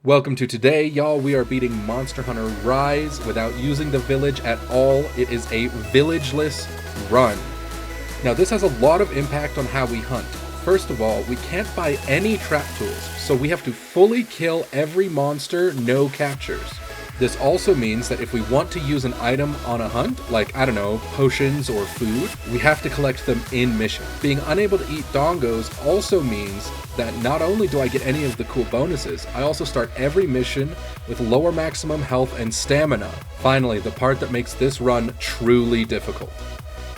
Welcome to today, y'all. We are beating Monster Hunter Rise without using the village at all. It is a villageless run. Now this has a lot of impact on how we hunt. First of all, we can't buy any trap tools, so we have to fully kill every monster, no captures. This also means that if we want to use an item on a hunt, like, I don't know, potions or food, we have to collect them in mission. Being unable to eat dongos also means that not only do I get any of the cool bonuses, I also start every mission with lower maximum health and stamina. Finally, the part that makes this run truly difficult.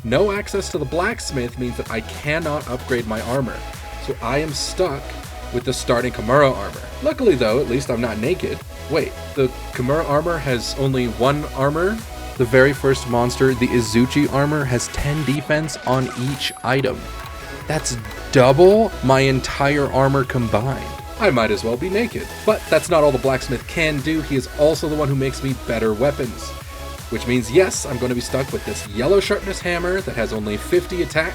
No access to the blacksmith means that I cannot upgrade my armor, so I am stuck with the starting Kimura armor. Luckily though, at least I'm not naked. Wait, the Kimura armor has only one armor? The very first monster, the Izuchi armor, has 10 defense on each item. That's double my entire armor combined. I might as well be naked. But that's not all the blacksmith can do. He is also the one who makes me better weapons. Which means, yes, I'm going to be stuck with this yellow sharpness hammer that has only 50 attack.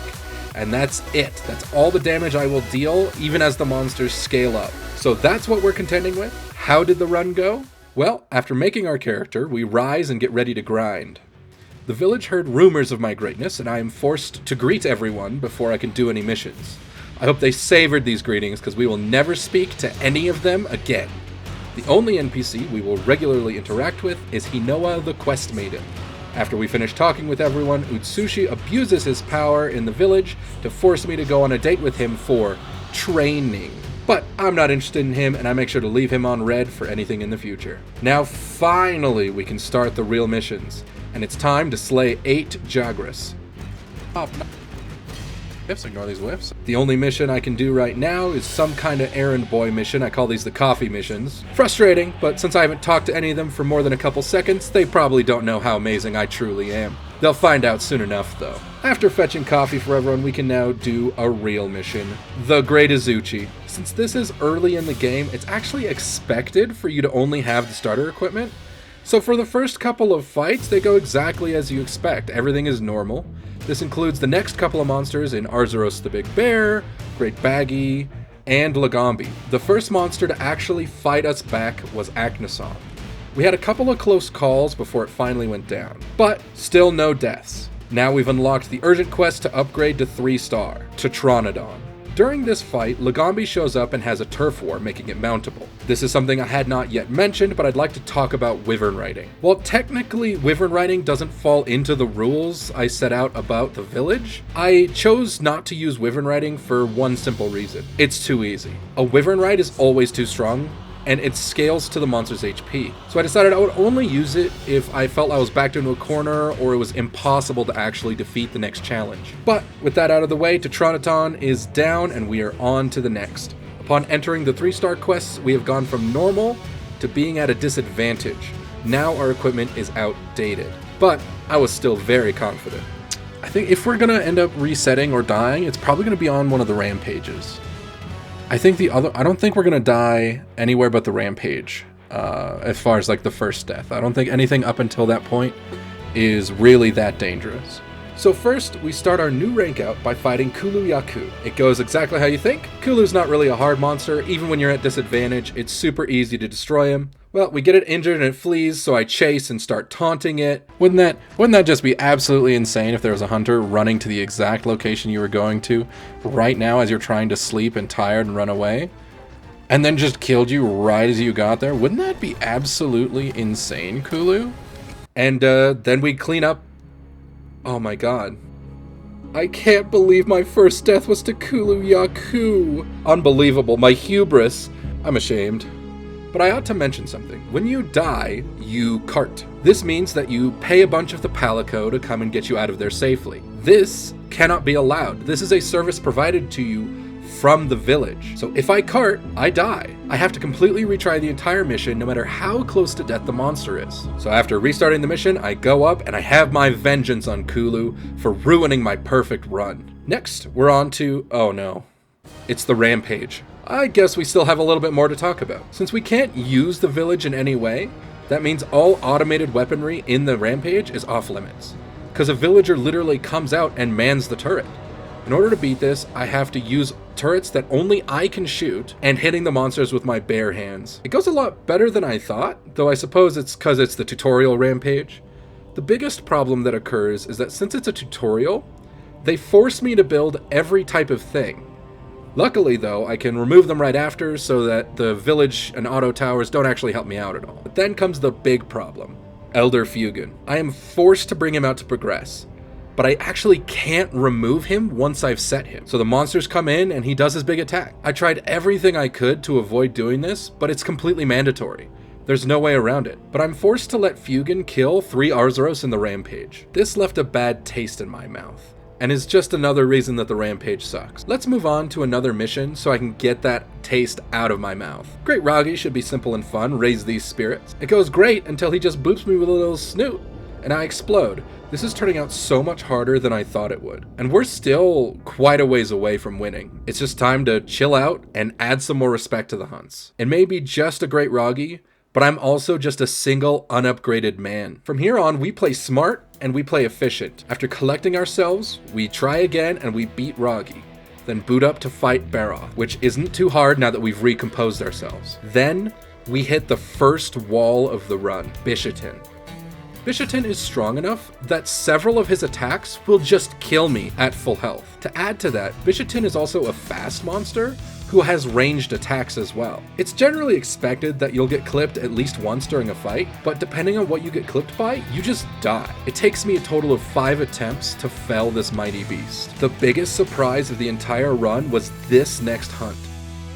And that's it. That's all the damage I will deal, even as the monsters scale up. So that's what we're contending with. How did the run go? Well, after making our character, we rise and get ready to grind. The village heard rumors of my greatness, and I am forced to greet everyone before I can do any missions. I hope they savored these greetings, because we will never speak to any of them again. The only NPC we will regularly interact with is Hinoa the Quest Maiden. After we finish talking with everyone, Utsushi abuses his power in the village to force me to go on a date with him for training. But I'm not interested in him, and I make sure to leave him on red for anything in the future. Now finally we can start the real missions, and it's time to slay 8 Jagras. Ignore these whiffs. The only mission I can do right now is some kind of errand boy mission. I call these the coffee missions. Frustrating, but since I haven't talked to any of them for more than a couple seconds, they probably don't know how amazing I truly am. They'll find out soon enough, though. After fetching coffee for everyone, we can now do a real mission. The Great Izuchi. Since this is early in the game, it's actually expected for you to only have the starter equipment. So for the first couple of fights, they go exactly as you expect. Everything is normal. This includes the next couple of monsters in Arzuros the Big Bear, Great Baggy, and Lagambi. The first monster to actually fight us back was Aknason. We had a couple of close calls before it finally went down, but still no deaths. Now we've unlocked the urgent quest to upgrade to 3-star, Tetranodon. During this fight, Lagambi shows up and has a turf war, making it mountable. This is something I had not yet mentioned, but I'd like to talk about wyvern riding. While technically wyvern riding doesn't fall into the rules I set out about the village, I chose not to use wyvern riding for one simple reason. It's too easy. A wyvern ride is always too strong, and it scales to the monster's HP. So I decided I would only use it if I felt I was backed into a corner or it was impossible to actually defeat the next challenge. But with that out of the way, Tetranodon is down and we are on to the next. Upon entering the 3-star quests, we have gone from normal to being at a disadvantage. Now our equipment is outdated, but I was still very confident. I think if we're gonna end up resetting or dying, it's probably gonna be on one of the rampages. I don't think we're gonna die anywhere but the rampage, as far as like the first death. I don't think anything up until that point is really that dangerous. So first, we start our new rank out by fighting Kulu Yaku. It goes exactly how you think. Kulu's not really a hard monster. Even when you're at disadvantage, it's super easy to destroy him. Well, we get it injured and it flees, so I chase and start taunting it. Wouldn't that just be absolutely insane if there was a hunter running to the exact location you were going to right now as you're trying to sleep and tired and run away? And then just killed you right as you got there? Wouldn't that be absolutely insane, Kulu? And then we clean up. Oh my god. I can't believe my first death was to Kulu Yaku. Unbelievable. My hubris. I'm ashamed. But I ought to mention something. When you die, you cart. This means that you pay a bunch of the palico to come and get you out of there safely. This cannot be allowed. This is a service provided to you from the village. So if I cart, I die. I have to completely retry the entire mission, no matter how close to death the monster is. So after restarting the mission, I go up and I have my vengeance on Kulu for ruining my perfect run. Next, we're on to, oh no, it's the rampage. I guess we still have a little bit more to talk about. Since we can't use the village in any way, that means all automated weaponry in the rampage is off limits. Because a villager literally comes out and mans the turret. In order to beat this, I have to use turrets that only I can shoot and hitting the monsters with my bare hands. It goes a lot better than I thought, though I suppose it's because it's the tutorial rampage. The biggest problem that occurs is that since it's a tutorial, they force me to build every type of thing. Luckily though, I can remove them right after so that the village and auto towers don't actually help me out at all. But then comes the big problem, Elder Fugan. I am forced to bring him out to progress, but I actually can't remove him once I've set him. So the monsters come in and he does his big attack. I tried everything I could to avoid doing this, but it's completely mandatory. There's no way around it. But I'm forced to let Fugan kill 3 Arzuros in the rampage. This left a bad taste in my mouth, and is just another reason that the rampage sucks. Let's move on to another mission so I can get that taste out of my mouth. Great Ragi should be simple and fun, raise these spirits. It goes great until he just boops me with a little snoot, and I explode. This is turning out so much harder than I thought it would. And we're still quite a ways away from winning. It's just time to chill out and add some more respect to the hunts. It may be just a Great Ragi, but I'm also just a single unupgraded man. From here on, we play smart and we play efficient. After collecting ourselves, we try again and we beat Ragi. Then boot up to fight Baroth, which isn't too hard now that we've recomposed ourselves. Then we hit the first wall of the run, Bishatin. Bishatin is strong enough that several of his attacks will just kill me at full health. To add to that, Bishatin is also a fast monster who has ranged attacks as well. It's generally expected that you'll get clipped at least once during a fight, but depending on what you get clipped by, you just die. It takes me a total of 5 attempts to fell this mighty beast. The biggest surprise of the entire run was this next hunt.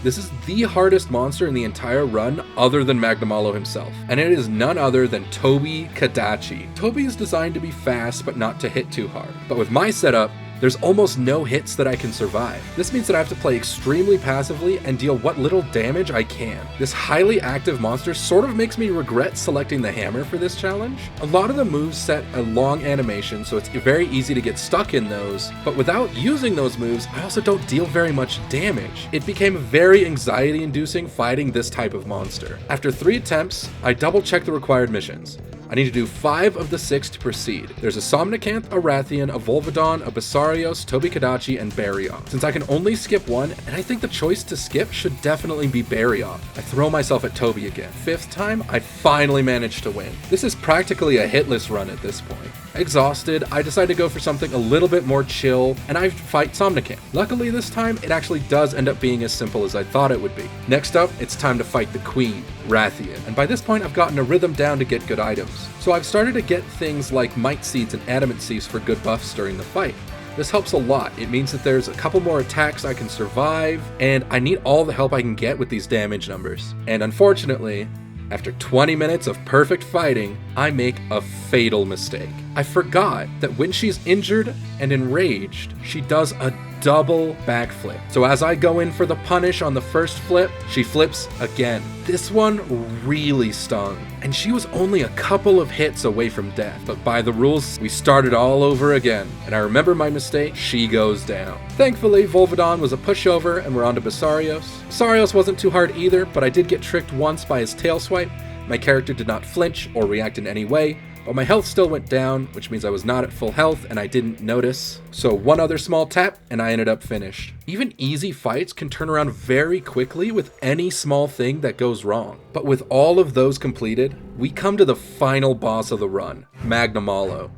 This is the hardest monster in the entire run other than Magnamalo himself, and it is none other than Tobi Kadachi. Tobi is designed to be fast but not to hit too hard, but with my setup, there's almost no hits that I can survive. This means that I have to play extremely passively and deal what little damage I can. This highly active monster sort of makes me regret selecting the hammer for this challenge. A lot of the moves set a long animation, so it's very easy to get stuck in those, but without using those moves, I also don't deal very much damage. It became very anxiety-inducing fighting this type of monster. After 3 attempts, I double-checked the required missions. I need to do 5 of the 6 to proceed. There's a Somnicanth, a Rathian, a Volvidon, a Basarios, Tobi Kadachi, and Barioth. Since I can only skip one, and I think the choice to skip should definitely be Barioth, I throw myself at Tobi again. 5th time, I finally managed to win. This is practically a hitless run at this point. Exhausted, I decide to go for something a little bit more chill, and I fight Somnicanth. Luckily this time, it actually does end up being as simple as I thought it would be. Next up, it's time to fight the Queen, Rathian, and by this point I've gotten a rhythm down to get good items. So I've started to get things like Might Seeds and Adamant Seeds for good buffs during the fight. This helps a lot. It means that there's a couple more attacks I can survive, and I need all the help I can get with these damage numbers. And unfortunately, after 20 minutes of perfect fighting, I make a fatal mistake. I forgot that when she's injured and enraged, she does a double backflip. So as I go in for the punish on the first flip, she flips again. This one really stung, and she was only a couple of hits away from death. But by the rules, we started all over again, and I remember my mistake, she goes down. Thankfully, Volvidon was a pushover, and we're on to Basarios. Basarios wasn't too hard either, but I did get tricked once by his tail swipe. My character did not flinch or react in any way, but my health still went down, which means I was not at full health and I didn't notice. So one other small tap and I ended up finished. Even easy fights can turn around very quickly with any small thing that goes wrong. But with all of those completed, we come to the final boss of the run, Magnamalo.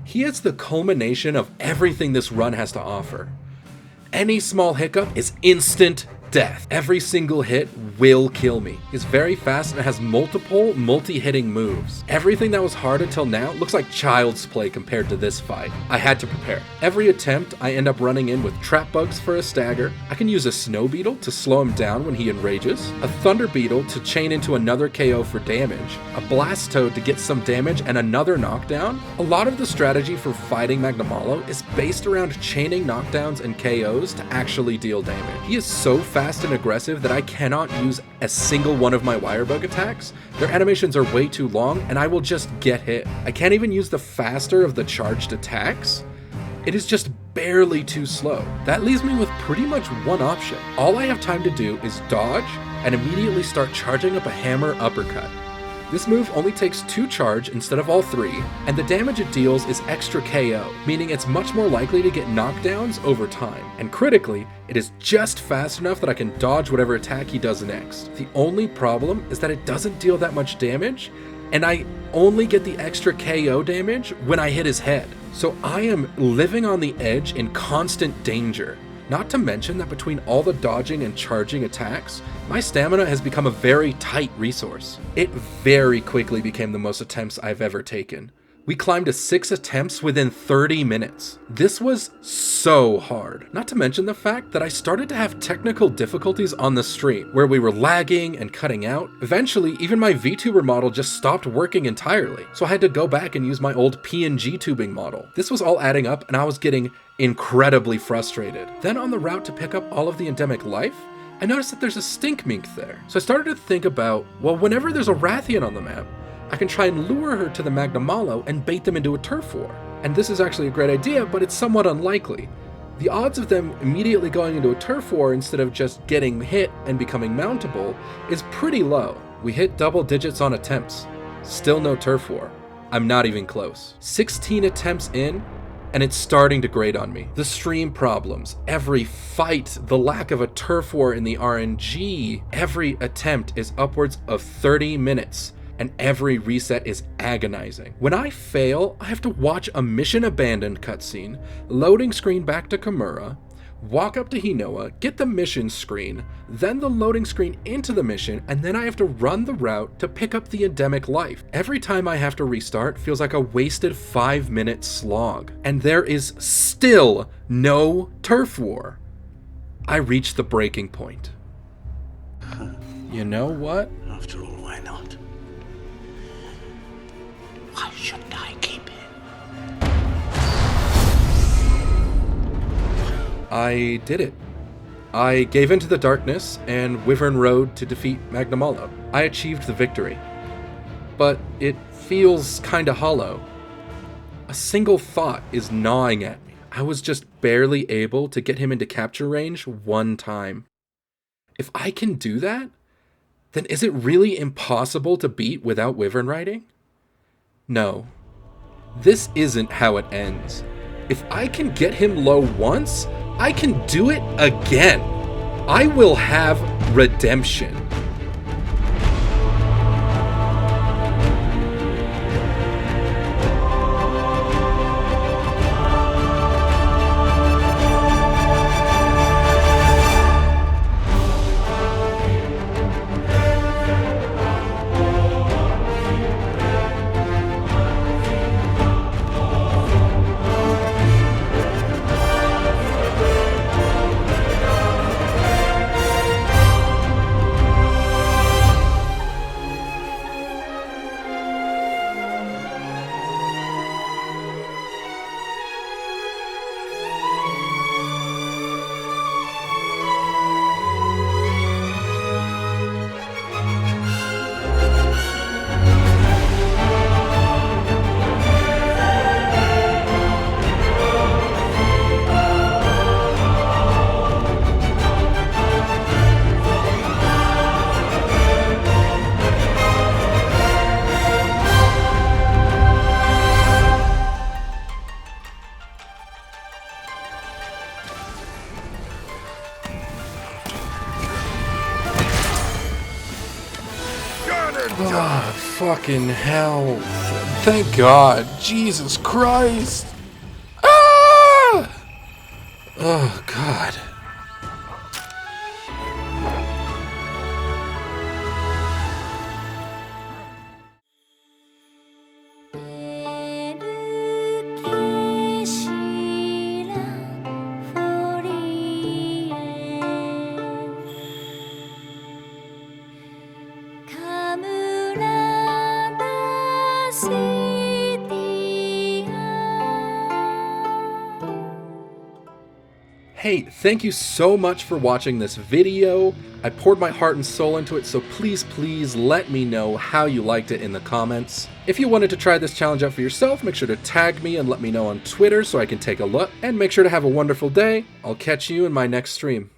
He is the culmination of everything this run has to offer. Any small hiccup is instant death. Every single hit will kill me. He's very fast and has multiple multi-hitting moves. Everything that was hard until now looks like child's play compared to this fight. I had to prepare. Every attempt I end up running in with trap bugs for a stagger. I can use a snow beetle to slow him down when he enrages, a thunder beetle to chain into another KO for damage, a blast toad to get some damage and another knockdown. A lot of the strategy for fighting Magnamalo is based around chaining knockdowns and KOs to actually deal damage. He is so fast and aggressive that I cannot use a single one of my wirebug attacks. Their animations are way too long and I will just get hit. I can't even use the faster of the charged attacks. It is just barely too slow. That leaves me with pretty much one option. All I have time to do is dodge and immediately start charging up a hammer uppercut. This move only takes 2 charge instead of all 3, and the damage it deals is extra KO, meaning it's much more likely to get knockdowns over time. And critically, it is just fast enough that I can dodge whatever attack he does next. The only problem is that it doesn't deal that much damage, and I only get the extra KO damage when I hit his head. So I am living on the edge in constant danger. Not to mention that between all the dodging and charging attacks, my stamina has become a very tight resource. It very quickly became the most attempts I've ever taken. We climbed to 6 attempts within 30 minutes. This was so hard. Not to mention the fact that I started to have technical difficulties on the stream, where we were lagging and cutting out. Eventually, even my VTuber model just stopped working entirely, so I had to go back and use my old PNG tubing model. This was all adding up, and I was getting incredibly frustrated. Then on the route to pick up all of the endemic life, I noticed that there's a stink mink there. So I started to think about, well, whenever there's a Rathian on the map, I can try and lure her to the Magnamalo and bait them into a turf war. And this is actually a great idea, but it's somewhat unlikely. The odds of them immediately going into a turf war instead of just getting hit and becoming mountable is pretty low. We hit double digits on attempts. Still no turf war. I'm not even close. 16 attempts in, and it's starting to grate on me. The stream problems, every fight, the lack of a turf war in the RNG, every attempt is upwards of 30 minutes. And every reset is agonizing. When I fail, I have to watch a mission abandoned cutscene, loading screen back to Kimura, walk up to Hinoa, get the mission screen, then the loading screen into the mission, and then I have to run the route to pick up the endemic life. Every time I have to restart feels like a wasted 5-minute slog. And there is still no turf war. I reached the breaking point. You know what? After all, why not? Why shouldn't I keep it? I did it. I gave into the darkness and Wyvern Road to defeat Magnamalo. I achieved the victory. But it feels kinda hollow. A single thought is gnawing at me. I was just barely able to get him into capture range one time. If I can do that, then is it really impossible to beat without Wyvern riding? No, this isn't how it ends. If I can get him low once, I can do it again. I will have redemption. Oh, fucking hell. Thank God. Jesus Christ. Ah! Oh, God. Hey, thank you so much for watching this video. I poured my heart and soul into it, so please let me know how you liked it in the comments. If you wanted to try this challenge out for yourself, make sure to tag me and let me know on Twitter so I can take a look. And make sure to have a wonderful day. I'll catch you in my next stream.